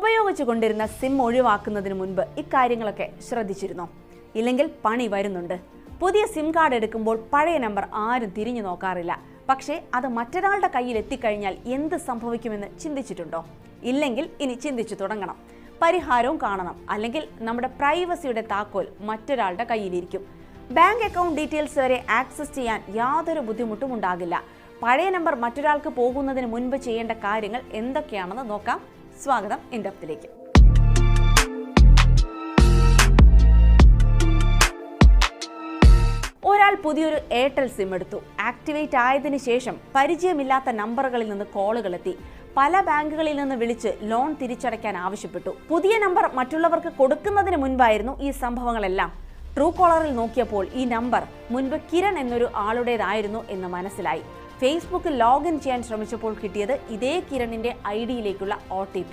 ഉപയോഗിച്ചുകൊണ്ടിരുന്ന SIM ഒഴിവാക്കുന്നതിന് മുൻപ് ഇക്കാര്യങ്ങളൊക്കെ ശ്രദ്ധിച്ചിരുന്നോ? ഇല്ലെങ്കിൽ പണി വരുന്നുണ്ട്. പുതിയ സിം കാർഡ് എടുക്കുമ്പോൾ പഴയ നമ്പർ ആരും തിരിഞ്ഞു നോക്കാറില്ല. പക്ഷേ അത് മറ്റൊരാളുടെ കയ്യിൽ എത്തിക്കഴിഞ്ഞാൽ എന്ത് സംഭവിക്കുമെന്ന് ചിന്തിച്ചിട്ടുണ്ടോ? ഇല്ലെങ്കിൽ ഇനി ചിന്തിച്ചു തുടങ്ങണം. പരിഹാരവും കാണണം. അല്ലെങ്കിൽ നമ്മുടെ പ്രൈവസിയുടെ താക്കോൽ മറ്റൊരാളുടെ കയ്യിലിരിക്കും. ബാങ്ക് അക്കൗണ്ട് ഡീറ്റെയിൽസ് വരെ ആക്സസ് ചെയ്യാൻ യാതൊരു ബുദ്ധിമുട്ടും ഉണ്ടാകില്ല. പഴയ നമ്പർ മറ്റൊരാൾക്ക് പോകുന്നതിന് മുൻപ് ചെയ്യേണ്ട കാര്യങ്ങൾ എന്തൊക്കെയാണെന്ന് നോക്കാം. സ്വാഗതം ഇൻഡെപ്തിലേക്ക്. ഒരാൾ പുതിയൊരു എയർടെൽ സിം എടുത്തു. ആക്ടിവേറ്റ് ആയതിനു ശേഷം പരിചയമില്ലാത്ത നമ്പറുകളിൽ നിന്ന് കോളുകൾ എത്തി. പല ബാങ്കുകളിൽ നിന്ന് വിളിച്ച് ലോൺ തിരിച്ചടയ്ക്കാൻ ആവശ്യപ്പെട്ടു. പുതിയ നമ്പർ മറ്റുള്ളവർക്ക് കൊടുക്കുന്നതിന് മുൻപായിരുന്നു ഈ സംഭവങ്ങളെല്ലാം. ട്രൂ കോളറിൽ നോക്കിയപ്പോൾ ഈ നമ്പർ മുൻപ് കിരൺ എന്നൊരു ആളുടേതായിരുന്നു എന്ന് മനസ്സിലായി. ഫേസ്ബുക്കിൽ ലോഗിൻ ചെയ്യാൻ ശ്രമിച്ചപ്പോൾ കിട്ടിയത് ഇതേ കിരണിന്റെ ഐഡിയിലേക്കുള്ള OTP.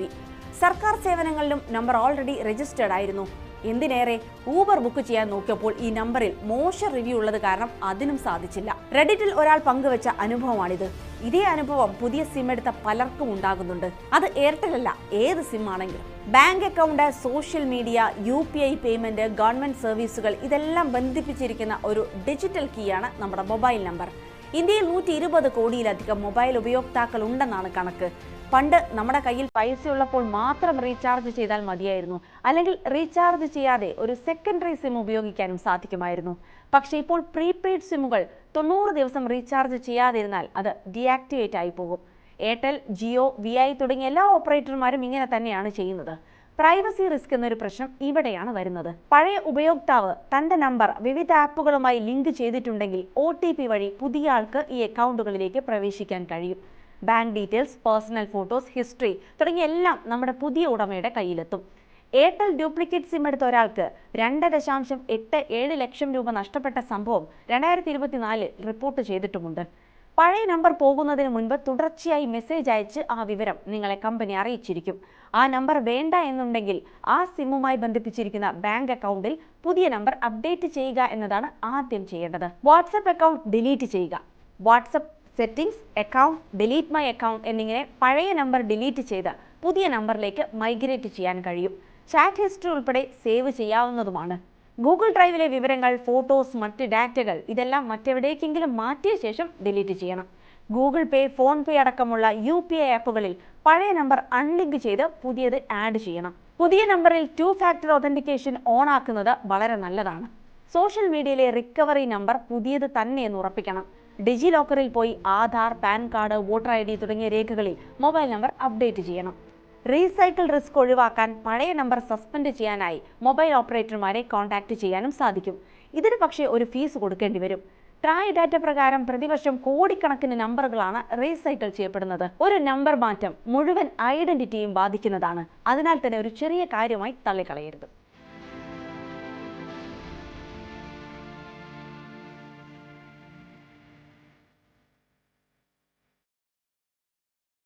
സർക്കാർ സേവനങ്ങളിലും നമ്പർ ഓൾറെഡി രജിസ്റ്റേർഡ് ആയിരുന്നു. എന്തിനേറെ, ഊബർ ബുക്ക് ചെയ്യാൻ നോക്കിയപ്പോൾ ഈ നമ്പറിൽ മോശം റിവ്യൂ ഉള്ളത് കാരണം അതിനും സാധിച്ചില്ല. റെഡിറ്റിൽ ഒരാൾ പങ്കുവെച്ച അനുഭവമാണിത്. ഇതേ അനുഭവം പുതിയ സിം എടുത്ത പലർക്കും ഉണ്ടാകുന്നുണ്ട്. അത് എയർടെൽ അല്ല, ഏത് സിം ആണെങ്കിലും. Bank account, social media, UPI payment, government സർവീസുകൾ ഇതെല്ലാം ബന്ധിപ്പിച്ചിരിക്കുന്ന ഒരു ഡിജിറ്റൽ കീയാണ് നമ്മുടെ മൊബൈൽ നമ്പർ. ഇന്ത്യയിൽ 120 കോടിയിലധികം മൊബൈൽ ഉപയോക്താക്കൾ ഉണ്ടെന്നാണ് കണക്ക്. പണ്ട് നമ്മുടെ കയ്യിൽ പൈസ ഉള്ളപ്പോൾ മാത്രം റീചാർജ് ചെയ്താൽ മതിയായിരുന്നു. അല്ലെങ്കിൽ റീചാർജ് ചെയ്യാതെ ഒരു സെക്കൻഡറി സിം ഉപയോഗിക്കാനും സാധിക്കുമായിരുന്നു. പക്ഷേ ഇപ്പോൾ പ്രീപെയ്ഡ് സിമ്മുകൾ 90 ദിവസം റീചാർജ് ചെയ്യാതിരുന്നാൽ അത് ഡീആക്ടിവേറ്റ് ആയി പോകും. എയർടെൽ, ജിയോ, VI തുടങ്ങിയ എല്ലാ ഓപ്പറേറ്റർമാരും ഇങ്ങനെ തന്നെയാണ് ചെയ്യുന്നത്. പ്രൈവസി റിസ്ക് എന്നൊരു പ്രശ്നം ഇവിടെയാണ് വരുന്നത്. പഴയ ഉപയോക്താവ് തന്റെ നമ്പർ വിവിധ ആപ്പുകളുമായി ലിങ്ക് ചെയ്തിട്ടുണ്ടെങ്കിൽ OTP വഴി പുതിയ ആൾക്ക് ഈ അക്കൗണ്ടുകളിലേക്ക് പ്രവേശിക്കാൻ കഴിയും. Bank details, personal photos, history തുടങ്ങിയ എല്ലാം നമ്മുടെ പുതിയ ഉടമയുടെ കയ്യിലെത്തും. എയർടെൽ ഡ്യൂപ്ലിക്കേറ്റ് സിം എടുത്ത ഒരാൾക്ക് 2.87 ലക്ഷം രൂപ നഷ്ടപ്പെട്ട സംഭവം 2024 റിപ്പോർട്ട് ചെയ്തിട്ടുമുണ്ട്. പഴയ നമ്പർ പോകുന്നതിന് മുൻപ് തുടർച്ചയായി മെസ്സേജ് അയച്ച് ആ വിവരം നിങ്ങളെ കമ്പനി അറിയിച്ചിരിക്കും. ആ നമ്പർ വേണ്ട എന്നുണ്ടെങ്കിൽ ആ സിമ്മുമായി ബന്ധിപ്പിച്ചിരിക്കുന്ന ബാങ്ക് അക്കൗണ്ടിൽ പുതിയ നമ്പർ അപ്ഡേറ്റ് ചെയ്യുക എന്നതാണ് ആദ്യം ചെയ്യേണ്ടത്. വാട്സപ്പ് അക്കൗണ്ട് ഡിലീറ്റ് ചെയ്യുക. WhatsApp settings, account, delete my account എന്നിങ്ങനെ പഴയ നമ്പർ ഡിലീറ്റ് ചെയ്ത് പുതിയ നമ്പറിലേക്ക് മൈഗ്രേറ്റ് ചെയ്യാൻ കഴിയും. ചാറ്റ് ഹിസ്റ്ററി ഉൾപ്പെടെ സേവ് ചെയ്യാവുന്നതുമാണ്. ഗൂഗിൾ ഡ്രൈവിലെ വിവരങ്ങൾ, ഫോട്ടോസ്, മറ്റ് ഡാറ്റകൾ ഇതെല്ലാം മറ്റെവിടേക്കെങ്കിലും മാറ്റിയ ശേഷം ഡിലീറ്റ് ചെയ്യണം. ഗൂഗിൾ പേ, ഫോൺ പേ അടക്കമുള്ള UPI ആപ്പുകളിൽ പഴയ നമ്പർ അൺലിങ്ക് ചെയ്ത് പുതിയത് ആഡ് ചെയ്യണം. പുതിയ നമ്പറിൽ 2 ഫാക്ടർ ഒതന്റിക്കേഷൻ ഓൺ ആക്കുന്നത് വളരെ നല്ലതാണ്. സോഷ്യൽ മീഡിയയിലെ റിക്കവറി നമ്പർ പുതിയത് തന്നെയെന്ന് ഉറപ്പിക്കണം. ഡിജി ലോക്കറിൽ പോയി Aadhaar, pan card, voter ID തുടങ്ങിയ രേഖകളിൽ മൊബൈൽ നമ്പർ അപ്ഡേറ്റ് ചെയ്യണം. റീസൈക്കിൾ റിസ്ക് ഒഴിവാക്കാൻ പഴയ നമ്പർ സസ്പെൻഡ് ചെയ്യാനായി മൊബൈൽ ഓപ്പറേറ്റർമാരെ കോൺടാക്ട് ചെയ്യാനും സാധിക്കും. ഇതിന് പക്ഷേ ഒരു ഫീസ് കൊടുക്കേണ്ടി വരും. ട്രായ് ഡാറ്റ പ്രകാരം പ്രതിവർഷം കോടിക്കണക്കിന് നമ്പറുകളാണ് റീസൈക്കിൾ ചെയ്യപ്പെടുന്നത്. ഒരു നമ്പർ മാറ്റം മുഴുവൻ ഐഡന്റിറ്റിയും ബാധിക്കുന്നതാണ്. അതിനാൽ തന്നെ ഒരു ചെറിയ കാര്യമായി തള്ളിക്കളയരുത്.